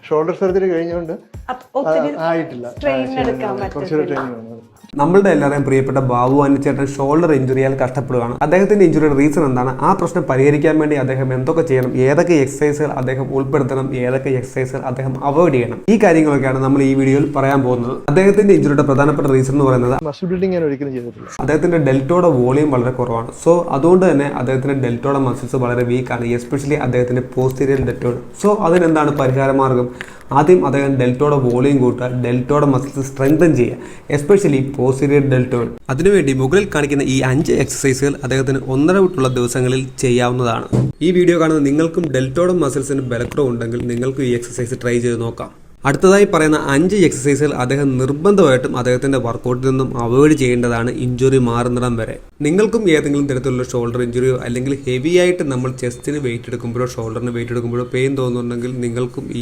Shoulder surgery കഴിഞ്ഞുകൊണ്ട് ആയിട്ടില്ല, കുറച്ചുകൂടെ training വേണം. നമ്മളുടെ എല്ലാവരെയും പ്രിയപ്പെട്ട ബാബു അനിച്ചേട്ടൻ ഷോൾഡർ ഇഞ്ചുറിയാൽ കഷ്ടപ്പെടുകയാണ്. അദ്ദേഹത്തിന്റെ ഇഞ്ചുറിയുടെ റീസൺ എന്താണ്, ആ പ്രശ്നം പരിഹരിക്കാൻ വേണ്ടി അദ്ദേഹം എന്തൊക്കെ ചെയ്യണം, ഏതൊക്കെ എക്സസൈസുകൾ അദ്ദേഹം ഉൾപ്പെടുത്തണം, ഏതൊക്കെ എക്സസൈസുകൾ അദ്ദേഹം അവോയ്ഡ് ചെയ്യണം, ഈ കാര്യങ്ങളൊക്കെയാണ് നമ്മൾ ഈ വീഡിയോയിൽ പറയാൻ പോകുന്നത്. അദ്ദേഹത്തിന്റെ ഇഞ്ചുറിയുടെ പ്രധാനപ്പെട്ട റീസൺ എന്ന് പറയുന്നത് മസിൽ ബിൽഡിംഗ് ഞാൻ ഒരിക്കലും ചെയ്തിട്ടില്ല. അദ്ദേഹത്തിന്റെ ഡെൽറ്റോയുടെ വോളിയം വളരെ കുറവാണ്. സോ അതുകൊണ്ട് തന്നെ അദ്ദേഹത്തിന്റെ ഡെൽറ്റോയുടെ മസിൽസ് വളരെ വീക്കാണ്, എസ്പെഷ്യലി അദ്ദേഹത്തിന്റെ പോസ്റ്റീരിയർ ഡെൽറ്റോയിഡ്. സോ അതിനെന്താണ് പരിഹാര മാർഗം? ആദ്യം അദ്ദേഹം ഡെൽറ്റോയുടെ വോളിയം കൂട്ടുക, ഡെൽറ്റോയുടെ മസിൽസ് സ്ട്രെങ്തൻ ചെയ്യുക, എസ്പെഷ്യലി പോസ്റ്റീരിയർ ഡെൽറ്റോയിഡ്. അതിനുവേണ്ടി മുകളിൽ കാണിക്കുന്ന ഈ 5 എക്സസൈസുകൾ അദ്ദേഹത്തിന് 1.5 വിട്ടുള്ള ദിവസങ്ങളിൽ ചെയ്യാവുന്നതാണ്. ഈ വീഡിയോ കാണുന്ന നിങ്ങൾക്കും ഡെൽറ്റോയുടെ മസിൽസിന് ബലക്കുറവ് ഉണ്ടെങ്കിൽ നിങ്ങൾക്കും ഈ എക്സസൈസ് ട്രൈ ചെയ്ത് നോക്കാം. അടുത്തതായി പറയുന്ന 5 എക്സസൈസുകൾ അദ്ദേഹം നിർബന്ധമായിട്ടും അദ്ദേഹത്തിന്റെ വർക്കൗട്ടിൽ നിന്നും അവോയ്ഡ് ചെയ്യേണ്ടതാണ് ഇഞ്ചുറി മാറുന്നിടം വരെ. നിങ്ങൾക്കും ഏതെങ്കിലും തരത്തിലുള്ള ഷോൾഡർ ഇഞ്ചുറിയോ അല്ലെങ്കിൽ ഹെവി ആയിട്ട് നമ്മൾ ചെസ്റ്റിന് വെയിറ്റ് എടുക്കുമ്പോഴോ ഷോൾഡറിന് വെയിറ്റ് എടുക്കുമ്പോഴോ പെയിൻ തോന്നുന്നുണ്ടെങ്കിൽ നിങ്ങൾക്കും ഈ